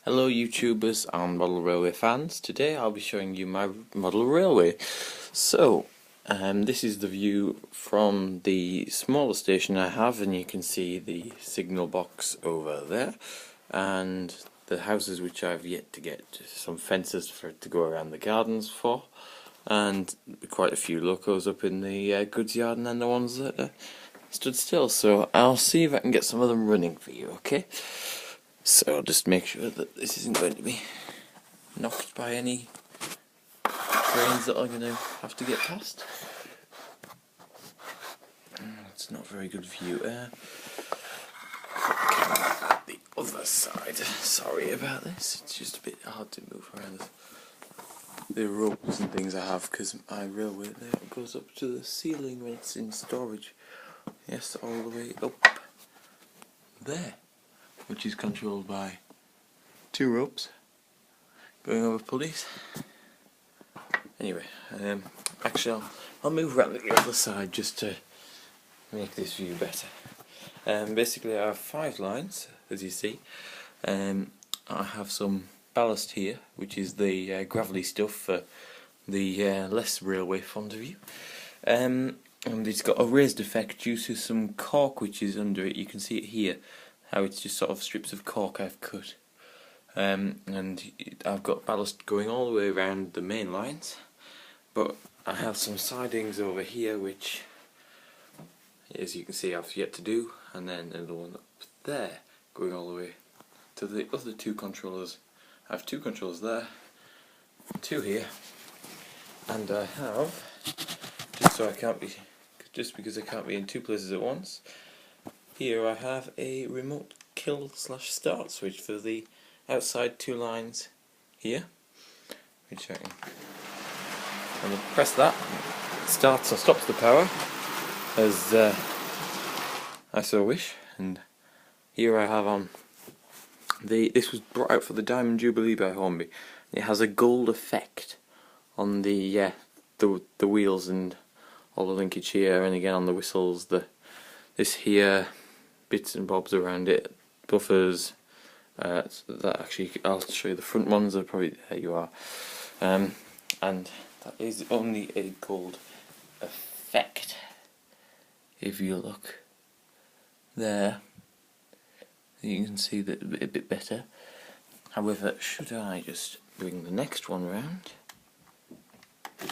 Hello YouTubers and model railway fans. Today I'll be showing you my model railway. So, this is the view from the smaller station I have, and you can see the signal box over there and the houses which I've yet to get some fences for it to go around the gardens for, and quite a few locos up in the goods yard, and then the ones that stood still. So I'll see if I can get some of them running for you, okay? So I'll just make sure that this isn't going to be knocked by any trains that I'm going to have to get past. It's not a very good view. The other side. Sorry about this. It's just a bit hard to move around the ropes and things I have, because my railway there goes up to the ceiling when it's in storage. Yes, all the way up there, which is controlled by two ropes going over pulleys. Anyway, actually I'll move around to the other side just to make this view better. Basically I have 5 lines, as you see. I have some ballast here, which is the gravelly stuff for the less railway fond of you. And it's got a raised effect due to some cork which is under it. You can see it here, how it's just sort of strips of cork I've cut. And I've got ballast going all the way around the main lines, but I have some sidings over here which, as you can see, I've yet to do, and then another one up there going all the way to the other 2 controllers. I have 2 controllers there, 2 here, and I have, just because I can't be in 2 places at once, here I have a remote kill/start switch for the outside 2 lines here, which I'm going to press that. It starts or stops the power as I so wish. And here I have on this was brought out for the Diamond Jubilee by Hornby. It has a gold effect on the wheels and all the linkage here, and again on the whistles. This here, bits and bobs around it, buffers. That actually, I'll show you the front ones. Are probably there. You are, and that is only a gold effect. If you look there, you can see that a bit better. However, should I just bring the next one round? The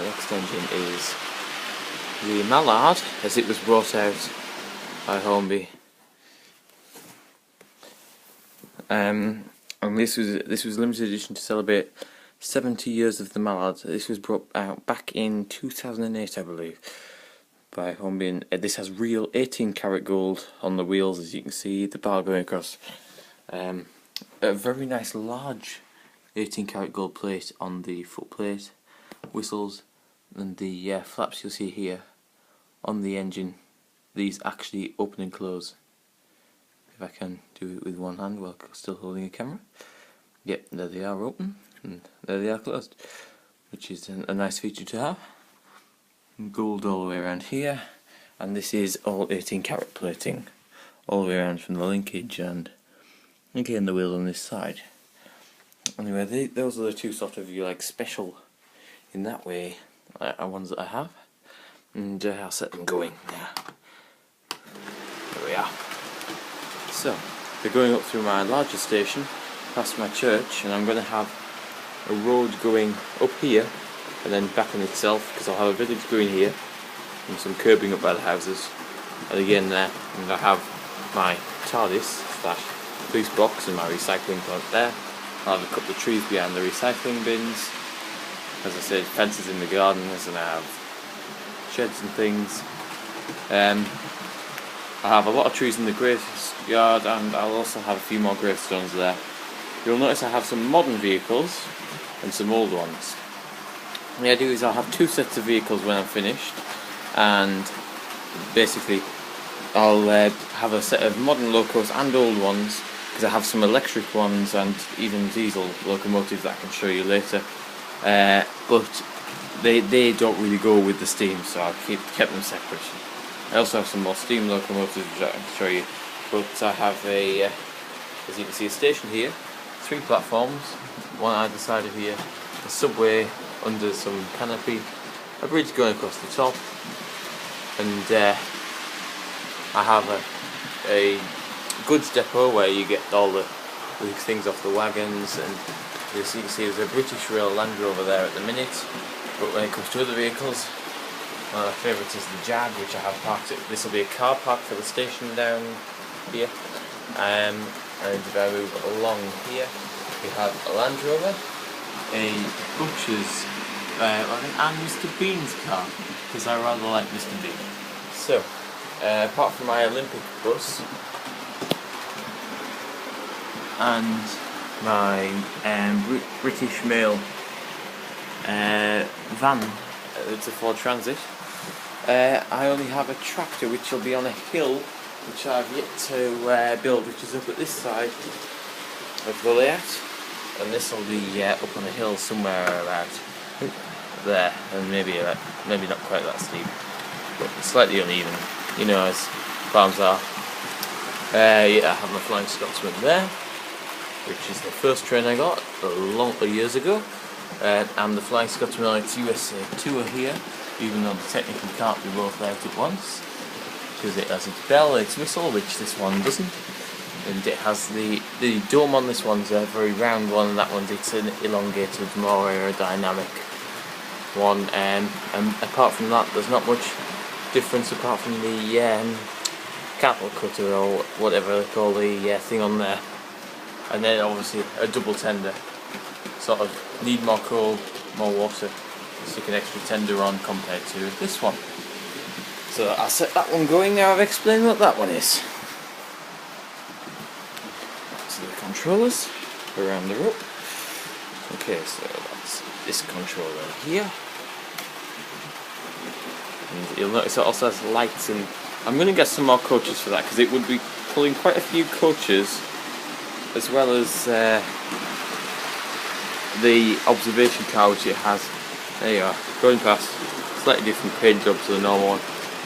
next engine is the Mallard, as it was brought out by Hornby. And this was a limited edition to celebrate 70 years of the Mallard. This was brought out back in 2008, I believe, by Hornby. And this has real 18-karat gold on the wheels, as you can see, the bar going across. A very nice large 18-karat gold plate on the foot plate, whistles, and the flaps you'll see here on the engine. These actually open and close. If I can do it with one hand while still holding a camera. Yep, there they are open, and there they are closed, which is a nice feature to have. Gold all the way around here, and this is all 18-karat plating all the way around from the linkage and again the wheel on this side. Anyway, those are the 2 sort of, like, special in that way ones that I have, and I'll set them going now. There we are. So, they're going up through my larger station, past my church, and I'm going to have a road going up here and then back on itself, because I'll have a village going here and some curbing up by the houses, and again there, and I have my TARDIS/police box and my recycling plant there. I'll have a couple of trees behind the recycling bins, as I said, fences in the gardens, and I have sheds and things. I have a lot of trees in the graveyard, and I'll also have a few more gravestones there. You'll notice I have some modern vehicles and some old ones. The idea is I'll have 2 sets of vehicles when I'm finished, and basically I'll have a set of modern locos and old ones, because I have some electric ones and even diesel locomotives that I can show you later. But they don't really go with the steam, so I'll kept them separate. I also have some more steam locomotives which I can show you, but I have a As you can see, a station here, 3 platforms, one either side of here, a subway under some canopy, a bridge going across the top, and I have a goods depot where you get all the things off the wagons, and as you can see there's a British Rail Land Rover there at the minute, but when it comes to other vehicles, one of my favourites is the Jag, which I have parked at. This will be a car park for the station down here, and if I move along here we have a Land Rover, a Butcher's, and Mr Bean's car, because I rather like Mr Bean. So, apart from my Olympic bus and my British Mail van, it's a Ford Transit, I only have a tractor which will be on a hill which I've yet to build, which is up at this side of the layout, and this will be up on a hill somewhere about there, and maybe not quite that steep, but slightly uneven, you know, as farms are. Yeah, I have my Flying Scotsman there, which is the first train I got years ago, and the Flying Scotsman on its USA tour here, even though they technically can't be both out at once, because it has its bell, its whistle, which this one doesn't, and it has the dome on this one's a very round one, and that one's it's an elongated, more aerodynamic one, and apart from that there's not much difference apart from the cattle cutter or whatever they call the thing on there, and then obviously a double tender, sort of need more coal, more water, stick an extra tender on compared to this one. So I'll set that one going now I've explained what that one is. So the controllers around the rope. Okay, so that's this controller here. And you'll notice it also has lights, and I'm going to get some more coaches for that, because it would be pulling quite a few coaches, as well as the observation car which it has. There you are, going past, slightly different paint job to the normal one,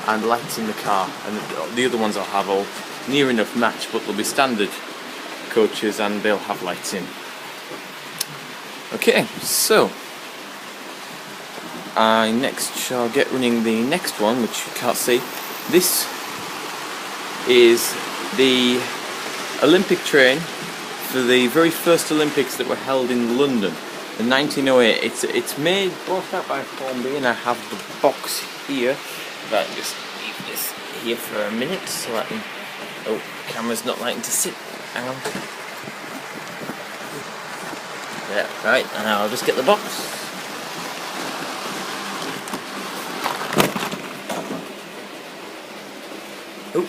and lights in the car, and the other ones I'll have all near enough match, but they'll be standard coaches and they'll have lights in. Okay, so I next shall get running the next one, which you can't see. This is the Olympic train for the very first Olympics that were held in London in 1908. It's brought out by Hornby, and I have the box here. If I can just leave this here for a minute so I can. Oh, the camera's not liking to sit. Hang on. Yeah, right, and now I'll just get the box. Oh,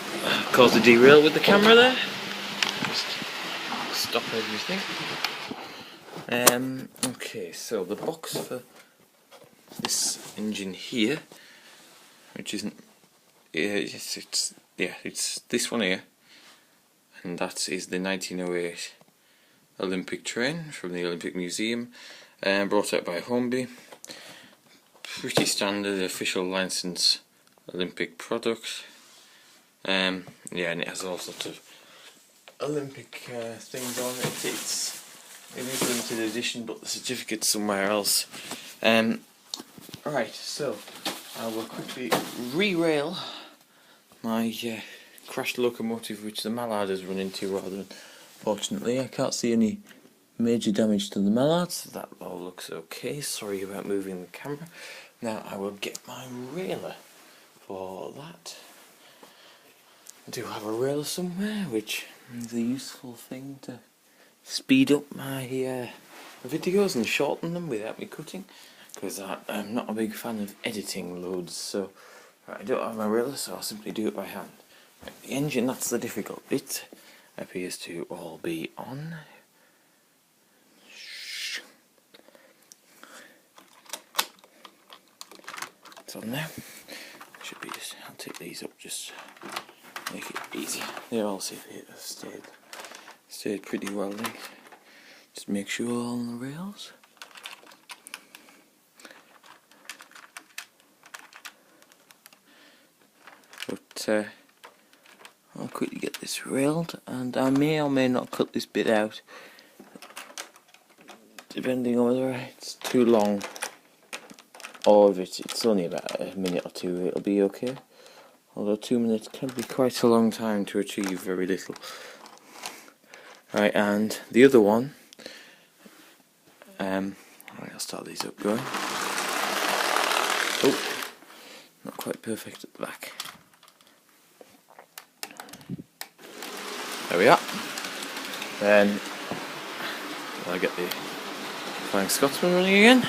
caused a derail with the camera there. Just stop everything. Okay, so the box for this engine here, which isn't, it's this one here, and that is the 1908 Olympic train from the Olympic Museum, brought out by Hornby. Pretty standard official license Olympic product. Yeah, and it has all sorts of Olympic things on it. It is limited edition, but the certificate's somewhere else. Right, so I will quickly re-rail my crashed locomotive, which the mallard has run into. Rather unfortunately, I can't see any major damage to the mallard, so that all looks okay. Sorry about moving the camera. Now I will get my railer for that. I do have a railer somewhere, which is a useful thing to speed up my videos and shorten them without me cutting, because I'm not a big fan of editing loads, so I don't have my railer, so I'll simply do it by hand. Right, the engine, that's the difficult bit, appears to all be on. It's on now. Should be just, I'll take these up just to make it easier. They all seem to have stayed pretty well linked. Just make sure all on the rails. But I'll quickly get this railed, and I may or may not cut this bit out, depending on whether it's too long or if it's only about a minute or two, it'll be okay. Although 2 minutes can be quite a long time to achieve very little. Right, and the other one, right, I'll start these up going. Oh, not quite perfect at the back. There we are. Then I'll get the Flying Scotsman running again,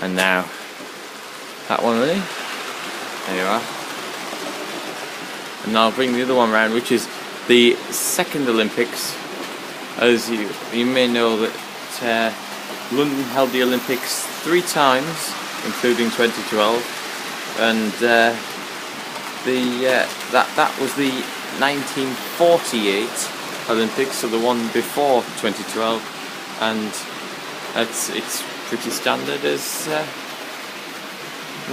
and now that one running. There you are. And now I'll bring the other one round, which is the second Olympics. As you may know that London held the Olympics 3 times, including 2012, and that was the 1948 Olympics, so the one before 2012, and it's pretty standard as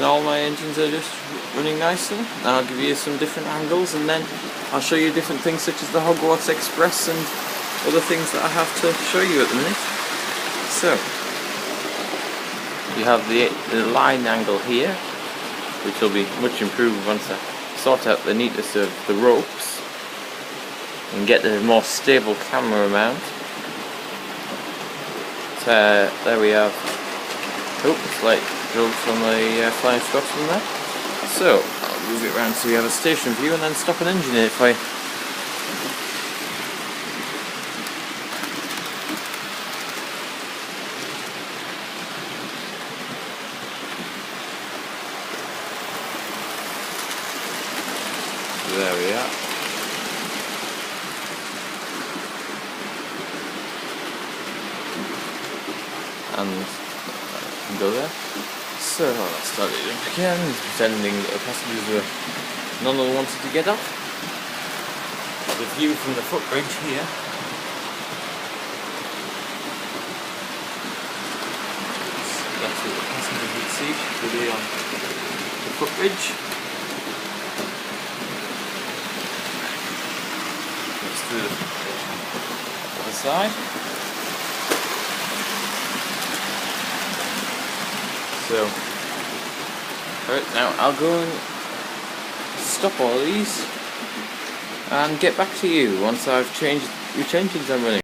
all my engines are just running nicely. And I'll give you some different angles, and then I'll show you different things such as the Hogwarts Express and other things that I have to show you at the minute. So you have the line angle here, which will be much improved once I sort out the neatness of the ropes and get a more stable camera mount. There we have. Oh, slight jolt from the Flying Scotsman there. So I'll move it around so we have a station view, and then stop an engine if I. There we are. And I can go there. So I'll start it up again, pretending that passengers were none of them wanted to get off. The view from the footbridge here. That's what the passengers would see to be on the footbridge. Let's do the other side. So, right, now I'll go and stop all these and get back to you once I've changed the engines I'm running.